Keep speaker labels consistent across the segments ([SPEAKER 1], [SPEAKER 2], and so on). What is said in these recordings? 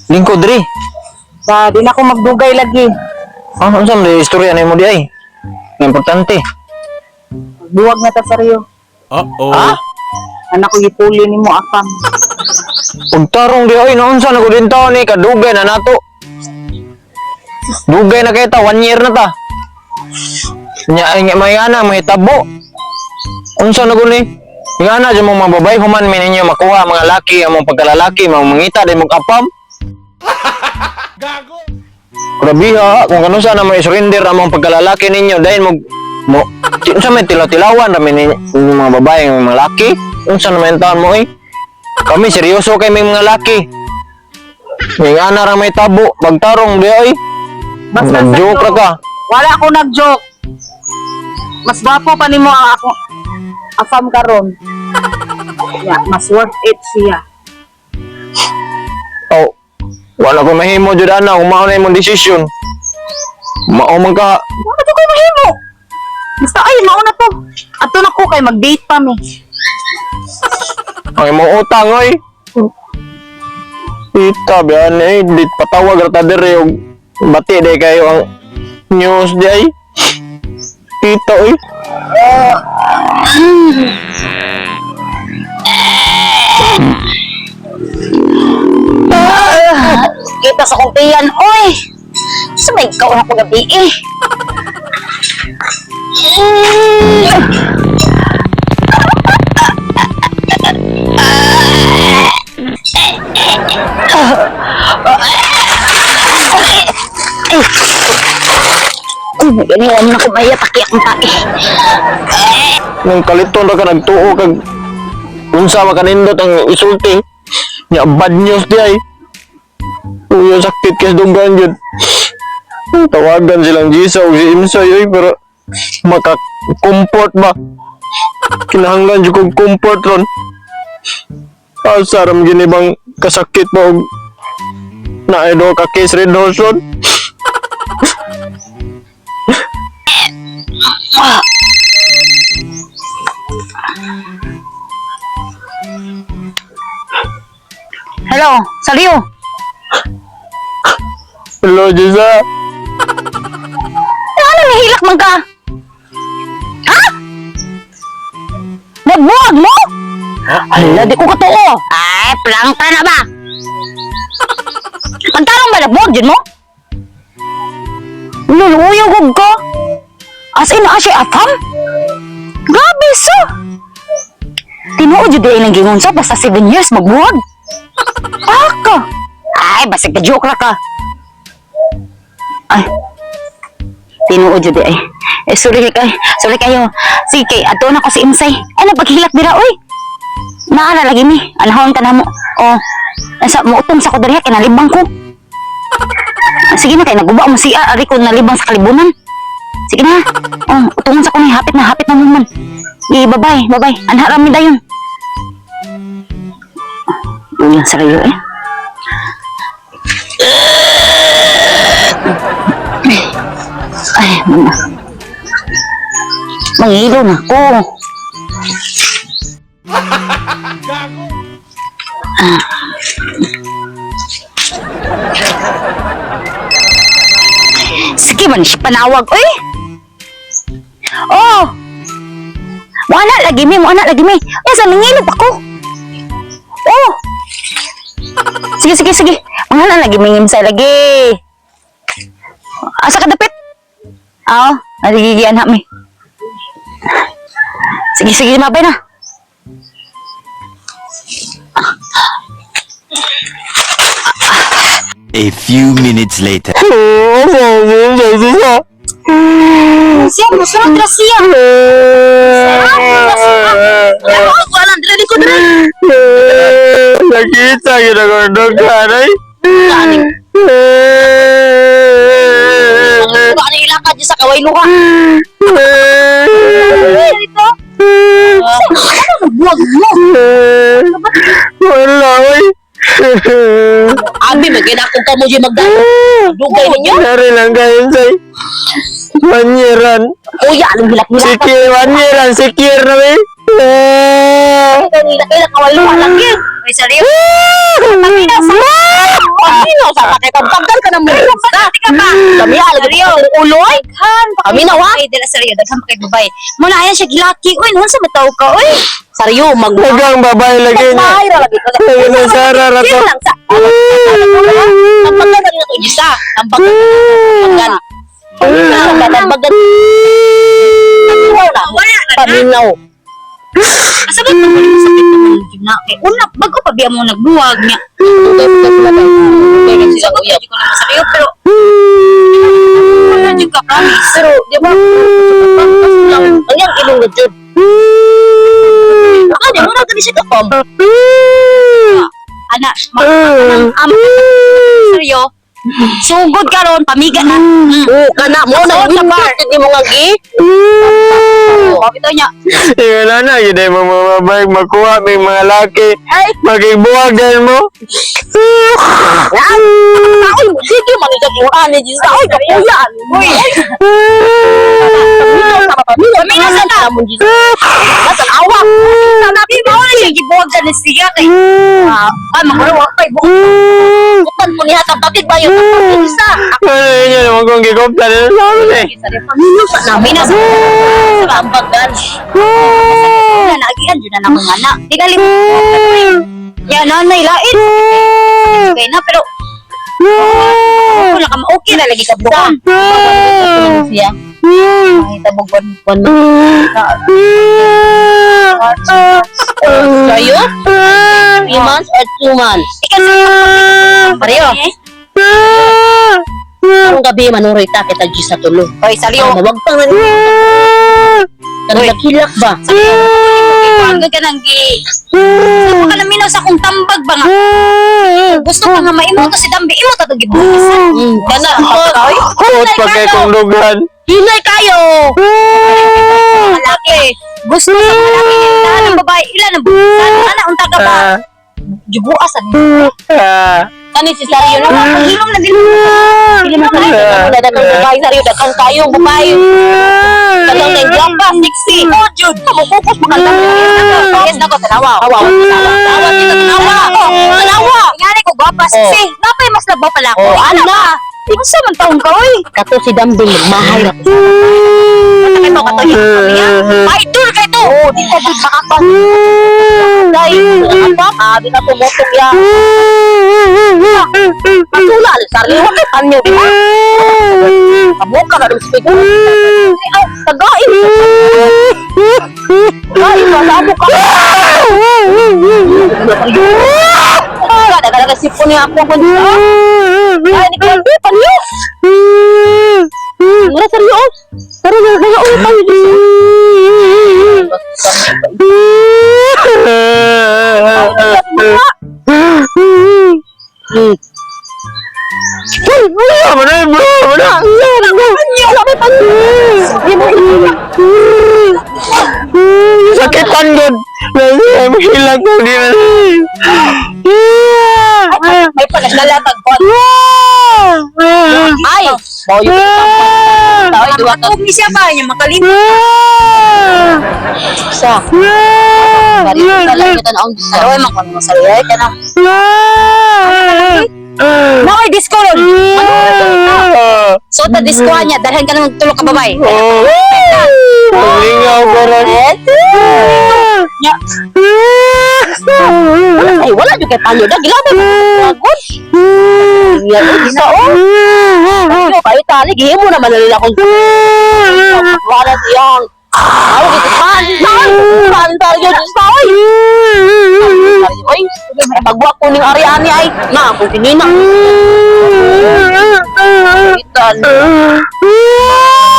[SPEAKER 1] Lingkod diri.
[SPEAKER 2] Sa di na ko magdugay lagi.
[SPEAKER 1] Unsa man istorya nimo di ay? Importante.
[SPEAKER 2] Buwag na ta saryo.
[SPEAKER 3] Uh-oh.
[SPEAKER 1] Ha?
[SPEAKER 2] Anak ko gipuli nimo afam.
[SPEAKER 1] Pagtarong di ay naunsa na ko din taon ni kadugay na nato. Dugay na kay ta 1 year na ta. Nya may ana may tabo. Unsa na guni? Nga na dyan mong mga babay, human min ninyo makuha mga laki, among pagkalalaki, mga mangita, din mong kapam.
[SPEAKER 3] Gago!
[SPEAKER 1] Grabe ha, kung kano sana may surrender among pagkalalaki ninyo, dahil unsa may tilaw-tilawan, rami ninyo mga babae, mga laki, unsa na may taon mo eh. Kami seryoso kay may mga laki. May ana ra may tabo, magtarong di ay.
[SPEAKER 2] Basta
[SPEAKER 1] Nag-joke ra ka.
[SPEAKER 2] Wala ako nag-joke. Mas gwapo pa nimo ang ako afam karon. Yeah, mas worth it siya.
[SPEAKER 1] Oh, wala ko mahimo jud ana, umao na imong desisyon. Mao man ka.
[SPEAKER 2] Wala to ko mahimo. Basta ay mauna to. Ato na ko kay mag-date pa mi.
[SPEAKER 1] Ang imong utang oy. Ita biyan eh, di patawag ra ta diri og bati day kayo ang news di ay. Ita oy.
[SPEAKER 4] Kita sa kumpiyan, oy! Sabay ikaw na ko gabi eh. Ganyan na ko maya paki akong tae.
[SPEAKER 1] Nung kaliton ra ka nagtuo kag unsa man kanindot ang isulti. Nya bad news di ay. Uyo sakit kay dunggan jud. Tawagan silang Gisa o si Imsoy oy pero maka-comfort ba? Kinahanglan jud kog comfort ron. Asaram gini bang kasakit mo og naay do ka case red horse ron.
[SPEAKER 4] Hello, Salio.
[SPEAKER 1] Hello Gisa.
[SPEAKER 4] Ano nahilak man ka? Ha? Nagbuwag mo? Hala, di ko katuo. Ay, plangka na ba? Pantarong ba nagbuwag dyan mo? Luluyog ko. As in, asya afam? Grabe so. Tinuod yun din ang gingon sa basta 7 years magbuwag. Aka. Ay, basig ka joke ra ka. Ay. Tinuod yun ay. Sorry kayo. Sige, ato na ko si Imsay. Ay, napaghilak dira, oy. Naala lagi mi. Anahon ka na mo. Oh. Nasa mo utong sa kodariya, kinalibang ko. Sige na, kay naguba mo siya. Ari ko nalibang sa kalibunan. Sige na. Oh, utungan sa kunin. Hapit na naman. Bye-bye. Anharami dayon. Uyan sa rayo eh. Ay, mama. Mangilo na ko. Sige man siya panawag, oy. Oh. Mo anak lagi mi. Asa nangilip ako. Oh. Sige. Mga lagi may ngimsay lagi. Asa ka dapit? Oo, naligigian na mi. Sige, mabay na.
[SPEAKER 5] A few minutes later.
[SPEAKER 4] Siya, musunod na siya. Walang dila di ko dila.
[SPEAKER 1] Nakita kita kondok kan ay.
[SPEAKER 4] Ano ilakad niya sa kaway luka? Ito? Buwag mo.
[SPEAKER 1] Wala oy.
[SPEAKER 4] Abi, magkinakong ka mo dyan magdalo. Dugay ninyo?
[SPEAKER 1] Dari lang kayo say. Manyeran.
[SPEAKER 4] Kuya, anong hilak-hilak?
[SPEAKER 1] Sikir manyeran, sikir na may.
[SPEAKER 4] Hilak-hilak, kawal luka lang yun. May sarili. Pagkina sa...
[SPEAKER 2] sa kay tagal ka na mo. Kami alagi uloy. Kami na wa.
[SPEAKER 4] Ay, dala seryo, daghang kay babay. Muna ayan siya gilaki. Uy, noon sa mataw ka, uy.
[SPEAKER 2] Saryo
[SPEAKER 1] Dagang babae lagi niya.
[SPEAKER 2] Mahira lagi ka.
[SPEAKER 1] Lagi na Sara rato.
[SPEAKER 2] Sige lang sa. Tambagan na ko isa. Tambagan. Tambagan. Paminaw.
[SPEAKER 4] Asa ba naman yung sakit naman yun na? Kaya una, bago pa biya mo nagbuwag niya. So, kaya di ko naman sa'yo, pero wala din ka, promise.
[SPEAKER 2] Pero, di ba? Ang yan, ilungod yun. Ano, muna ka di siya kapam.
[SPEAKER 4] Ana, seryo, sugod ka ron, pamiga na.
[SPEAKER 2] Oo, kana mo na yung bar. Hindi mo nga gi.
[SPEAKER 4] Ito niya,
[SPEAKER 1] Tingnan na na, yun ay mga babae makuha, may mga laki. Magigbuwagan mo.
[SPEAKER 2] Yan. Ay, sige, manigag yung ani. Ay, kapuyan. Uy. Pamilya sa na. Nasaan awak.
[SPEAKER 4] di ba wala siya gibuwag ka na siya kay, makuha pa yung
[SPEAKER 2] Bukan po niya kapatid ba yung kapatid isa.
[SPEAKER 1] Ano yun yun, huwag kong gikopta na sa amin eh.
[SPEAKER 2] Pamilya sa namin na sa ambagan.
[SPEAKER 4] na nagian dyan na naman anak. Di galim. Yan nanay lain. Okay na pero wala ka ma-okay na lagi ka bukan.
[SPEAKER 2] Siya. Ay, tabog bon. Kayo? 3 months or 2 months? Pareho. Ang gabi manuroy ta kita G sa tulo.
[SPEAKER 4] Hoy, saliyo.
[SPEAKER 2] Wag pang nani. Nagkilak ba?
[SPEAKER 4] Ang ka nang gi. Saan ka na minaw sa akong tambag ba nga? Gusto pa nga maimo to si Dambi. Imo ta to gibukisan.
[SPEAKER 2] Kana.
[SPEAKER 1] Hot pa kay kong dugan.
[SPEAKER 2] Hinay kayo.
[SPEAKER 4] Mga laki. Gusto sa mga laki. Ilan ang babae. Ilan ang bukisan. Ana, unta ka ba? Jubuasan.
[SPEAKER 2] Kani si Sario na.
[SPEAKER 4] Pag-inom na din.
[SPEAKER 2] Ilan na kayo? Dadakang babae Sario. Dakang kayo babae. Kadang na yung guwapa. Sexy.
[SPEAKER 4] Oh, Jude.
[SPEAKER 2] Kamukukos makanta.
[SPEAKER 4] Yes na ko, tanawa.
[SPEAKER 2] Tawa. Tawa dito. Tawa. Tawa.
[SPEAKER 4] Ngani ko, gwapa. Sexy. Napay mas labaw pala ako.
[SPEAKER 2] Oh, ano na?
[SPEAKER 4] Gusto man taong ka, oy.
[SPEAKER 2] Kato si Dambing. Mahay na.
[SPEAKER 4] Kato yung pamilya. Idol ka ito.
[SPEAKER 2] Oo, di ka di makakang. Dahil, apa? Di ka tumutong ya. Patulal, Sario. Huwag kayo panyo. Kabuka na rin sa pigo. Ay, tagain. Ay, masabo ka. Daga-daga sipon niya ako. Ay, di ko hindi, panyo. Mura, Sario. Sario, nag-uwi tayo dito.
[SPEAKER 1] Wala mo na yun, bro. Wala. Sakitan yun. Hilang ko din na.
[SPEAKER 2] May panaglalatag ko. Ay! Boyo. Ay, duwa ka.
[SPEAKER 4] Huwag ni siya ba niya makalimot.
[SPEAKER 2] Sa. Bari ko talaga ito na ang gusto.
[SPEAKER 4] Pero ay makon mo sa iya ka na. Nakoy disco ron. So ta disco niya dalhan ka nang tulog ka babay.
[SPEAKER 1] Lingaw ko rin.
[SPEAKER 4] Nya.
[SPEAKER 2] Ay, wala yung kay Panyo. Nagilaban mo. Agod. Yan, isa o. Panyo, kayo tali. Gihin mo naman nalila kong wala siyang. Awag ito. Man tayo dito sa oy. Oy, bagwa ko ning Ariani ay. Na, kung sinina. Itan.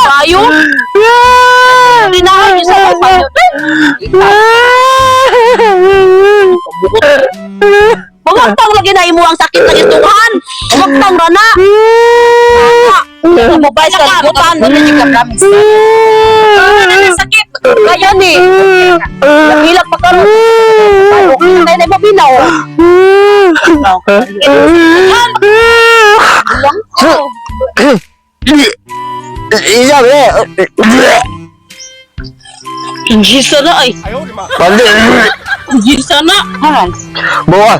[SPEAKER 2] Tayo. Dinahan niyo sa Panyo. Magpang lagi na imo ang sakit na ituhan. Magpang rana. Mo ba sa butan mo ni ka promise.
[SPEAKER 4] Sakit.
[SPEAKER 2] Kaya ni. Nagilag pa karon. Ay na mo binaw.
[SPEAKER 1] Iya, be.
[SPEAKER 2] Hindi sana ay.
[SPEAKER 1] Pandi.
[SPEAKER 2] Hindi sana.
[SPEAKER 4] Haran.
[SPEAKER 1] Bawa.